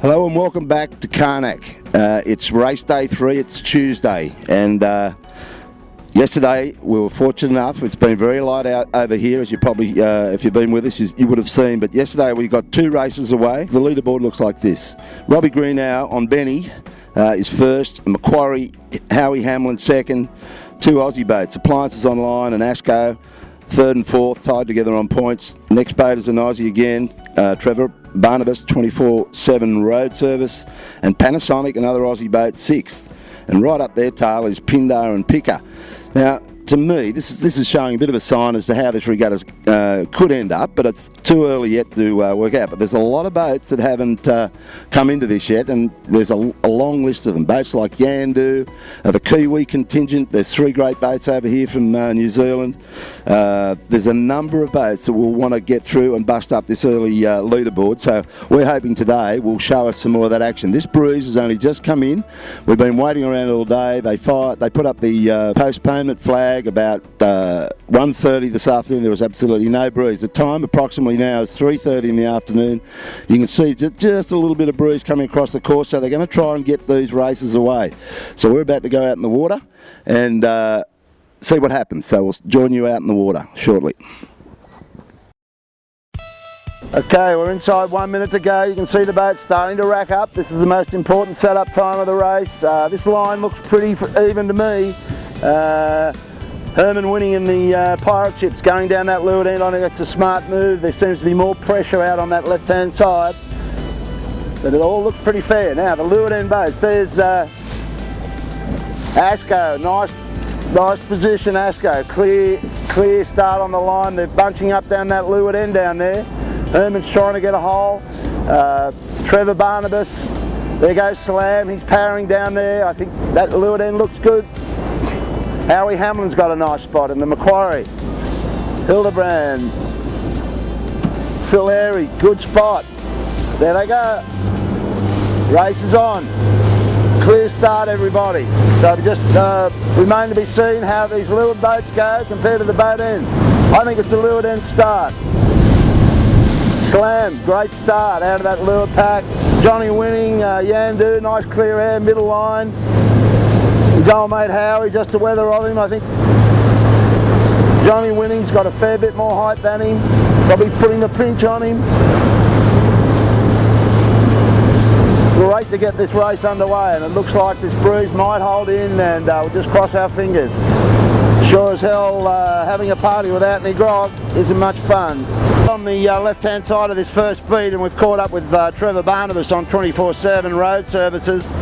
Hello and welcome back to Karnak. It's race day 3, it's Tuesday, and yesterday we were fortunate enough, it's been very light out over here, as you probably, if you've been with us, you would have seen, but yesterday we got 2 races away. The leaderboard looks like this. Robbie Greenough on Benny is first, Macquarie, Howie Hamlin second, 2 Aussie boats, Appliances Online and Asco, 3rd and 4th, tied together on points. Next boat is an Aussie again, Trevor Barnabas, 24/7 road service, and Panasonic, another Aussie boat, 6th. And right up there, tail, is Pindar and Picker. Now, to me, this is showing a bit of a sign as to how this regatta could end up, but it's too early yet to work out. But there's a lot of boats that haven't come into this yet, and there's a long list of them. Boats like Yandu, the Kiwi contingent. There's 3 great boats over here from New Zealand. There's a number of boats that will want to get through and bust up this early leaderboard. So we're hoping today will show us some more of that action. This breeze has only just come in. We've been waiting around all day. They put up the postponement flag about 1:30 this afternoon. There was absolutely no breeze. The time approximately now is 3:30 in the afternoon. You can see just a little bit of breeze coming across the course, so they're going to try and get these races away. So we're about to go out in the water and see what happens. So we'll join you out in the water shortly. Okay, we're inside 1 minute to go. You can see the boat starting to rack up. This is the most important setup time of the race. This line looks pretty even to me. Herman winning in the pirate ships, going down that leeward end. I think that's a smart move. There seems to be more pressure out on that left-hand side, but it all looks pretty fair. Now the leeward end boats. There's Asco, nice position. Asco, clear start on the line. They're bunching up down that leeward end down there. Herman's trying to get a hole. Trevor Barnabas. There goes Slam. He's powering down there. I think that leeward end looks good. Howie Hamlin's got a nice spot in the Macquarie. Hildebrand, Phil Airy, good spot. There they go. Race is on. Clear start, everybody. So just remain to be seen how these leeward boats go compared to the boat end. I think it's a leeward end start. Slam, great start out of that leeward pack. Johnny winning, Yandu, nice clear air, middle line. His old mate Howie, just to weather of him. I think Johnny Winning's got a fair bit more height than him, probably putting the pinch on him. Great to get this race underway, and it looks like this breeze might hold in, and we'll just cross our fingers. Sure as hell, having a party without any grog isn't much fun. On the left-hand side of this first feed, and we've caught up with Trevor Barnabas on 24/7 road services.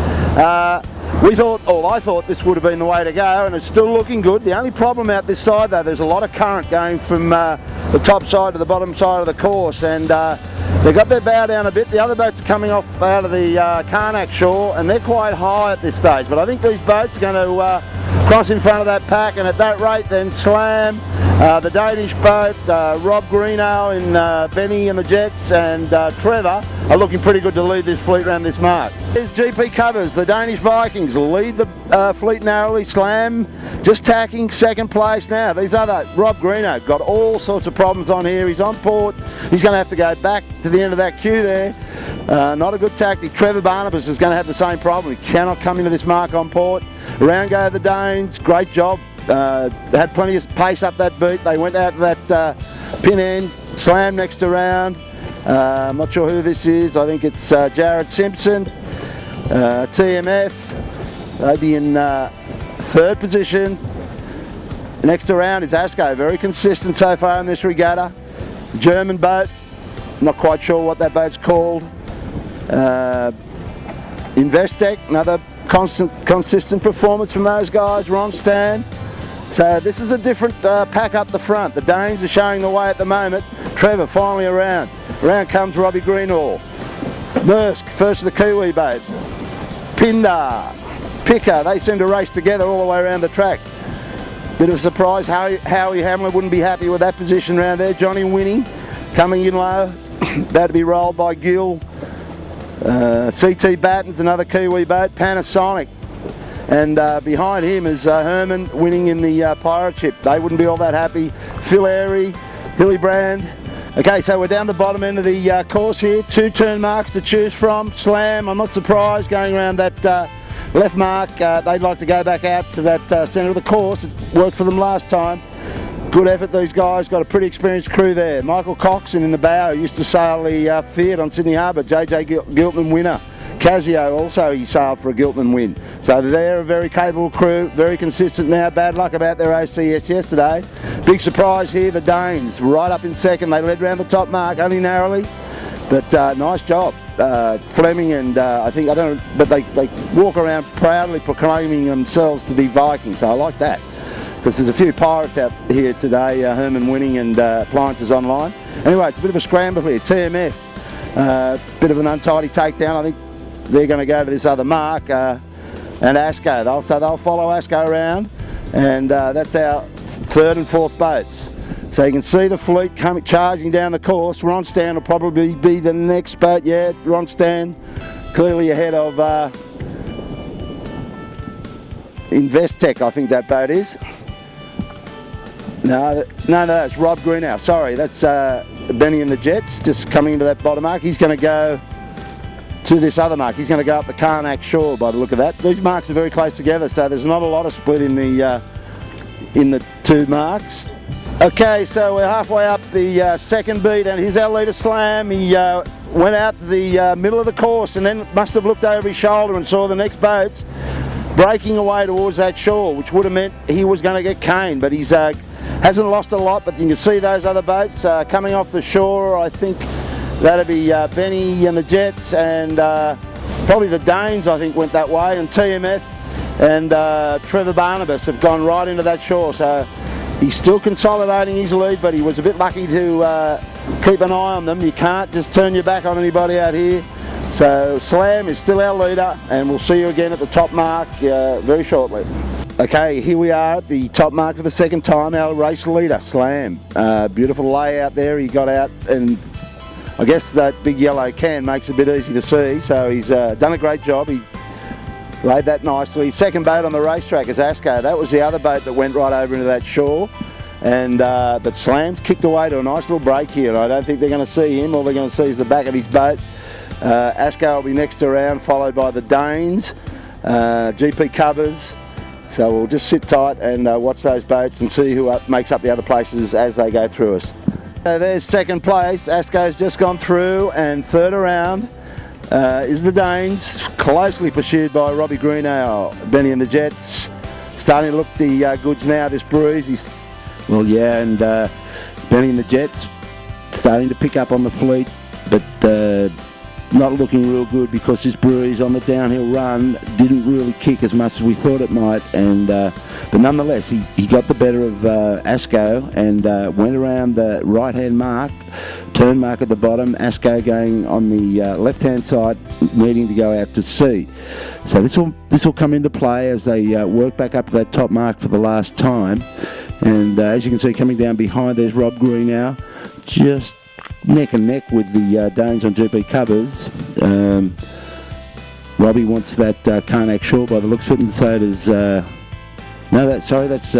I thought this would have been the way to go, and it's still looking good. The only problem out this side, though, there's a lot of current going from the top side to the bottom side of the course, and they've got their bow down a bit. The other boats are coming off out of the Karnak shore, and they're quite high at this stage, but I think these boats are going to cross in front of that pack, and at that rate then Slam, the Danish boat, Rob Greenough in Benny and the Jets, and Trevor are looking pretty good to lead this fleet around this mark. Here's GP Covers, the Danish Vikings lead the fleet narrowly. Slam just tacking second place now. These other, Rob Greenough, got all sorts of problems on here. He's on port. He's going to have to go back to the end of that queue there. Not a good tactic. Trevor Barnabas is going to have the same problem. He cannot come into this mark on port. Around go the Danes. Great job. Had plenty of pace up that beat. They went out to that pin end. Slam next around. I'm not sure who this is. I think it's Jared Simpson. TMF. They'd be in 3rd position. Next around is Asco. Very consistent so far in this regatta. German boat. Not quite sure what that boat's called. Investec. Another consistent performance from those guys. Ron Stan. So this is a different pack up the front. The Danes are showing the way at the moment. Trevor finally around. Around comes Robbie Greenough. Maersk, first of the Kiwi boats. Pindar, Picker, they seem to race together all the way around the track. Bit of a surprise, Howie Hamlin wouldn't be happy with that position around there. Johnny winning, coming in low, about to be rolled by Gill. CT Batten's another Kiwi boat, Panasonic. And behind him is Herman winning in the pirate ship. They wouldn't be all that happy. Phil Airy, Hildebrand, Okay, so we're down the bottom end of the course here. 2 turn marks to choose from. Slam, I'm not surprised, going around that left mark. They'd like to go back out to that centre of the course. It worked for them last time. Good effort, these guys. Got a pretty experienced crew there. Michael Coxon in the bow, who used to sail the Fiat on Sydney Harbour. JJ Giltman winner. Casio also, he sailed for a Giltman win. So they're a very capable crew, very consistent now. Bad luck about their OCS yesterday. Big surprise here, the Danes, right up in second. They led round the top mark, only narrowly, but nice job. Fleming and I don't know, but they walk around proudly proclaiming themselves to be Vikings, so I like that. Because there's a few pirates out here today, Herman Winning and Appliances Online. Anyway, it's a bit of a scramble here. TMF, bit of an untidy takedown. I think they're going to go to this other mark, and Asco. They'll follow Asco around, and that's our third and fourth boats. So you can see the fleet coming charging down the course. Ronstan will probably be the next boat. Yeah, Ronstan clearly ahead of Investec, I think that boat is. No, it's Rob Greenhouse. Sorry, that's Benny and the Jets just coming into that bottom mark. He's going to go to this other mark. He's going to go up the Karnak shore by the look of that. These marks are very close together, so there's not a lot of split in the 2 marks. Okay, so we're halfway up the second beat, and here's our leader, Slam. He went out to the middle of the course and then must have looked over his shoulder and saw the next boats breaking away towards that shore, which would have meant he was going to get caned, but he's hasn't lost a lot. But you can see those other boats coming off the shore. I think that'd be Benny and the Jets, and probably the Danes, I think, went that way, and TMF and Trevor Barnabas have gone right into that shore. So he's still consolidating his lead, but he was a bit lucky to keep an eye on them. You can't just turn your back on anybody out here. So Slam is still our leader, and we'll see you again at the top mark very shortly. Okay, here we are at the top mark for the second time. Our race leader, Slam. Beautiful layout there. He got out, and I guess that big yellow can makes it a bit easy to see. So he's done a great job. He laid that nicely. Second boat on the racetrack is Asco. That was the other boat that went right over into that shore. And but Slam's kicked away to a nice little break here. And I don't think they're going to see him. All they're going to see is the back of his boat. Asco will be next around, followed by the Danes, GP Covers. So we'll just sit tight and watch those boats and see who makes up the other places as they go through us. So there's second place. Asco's just gone through, and third around is the Danes, closely pursued by Robbie Greenow, Benny and the Jets. Starting to look the goods now, this breeze. And Benny and the Jets starting to pick up on the fleet, but not looking real good because this breeze on the downhill run didn't really kick as much as we thought it might, and but nonetheless he got the better of Asco and went around the right hand mark, turn mark at the bottom. Asco going on the left hand side, needing to go out to sea. So this will come into play as they work back up to that top mark for the last time. And as you can see, coming down behind, there's Rob Greenow, just neck and neck with the Danes on GP Covers. Robbie wants that Karnak shore by the looks of it, and so does that's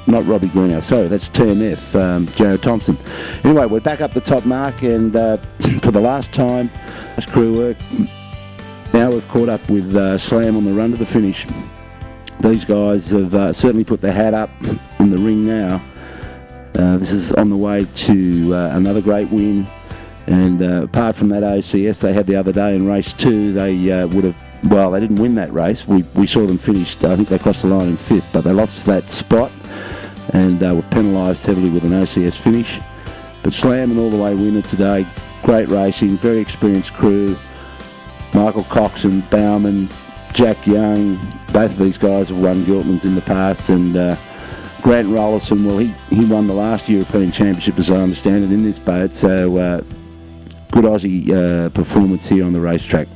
not Robbie Greenow, sorry, that's TMF, Jared Thompson. Anyway, we're back up the top mark, and for the last time, nice crew work. Now we've caught up with Slam on the run to the finish. These guys have certainly put their hat up in the ring now. This is on the way to another great win, and apart from that OCS they had the other day in race 2, they would have, well, they didn't win that race. We saw them finish, I think they crossed the line in 5th, but they lost that spot and were penalised heavily with an OCS finish. But Slam an all-the-way winner today. Great racing, very experienced crew. Michael Coxon, Bauman, Jack Young, both of these guys have won Giltmans in the past, and Grant Rollerson, well, he won the last European Championship, as I understand it, in this boat, so good Aussie performance here on the racetrack.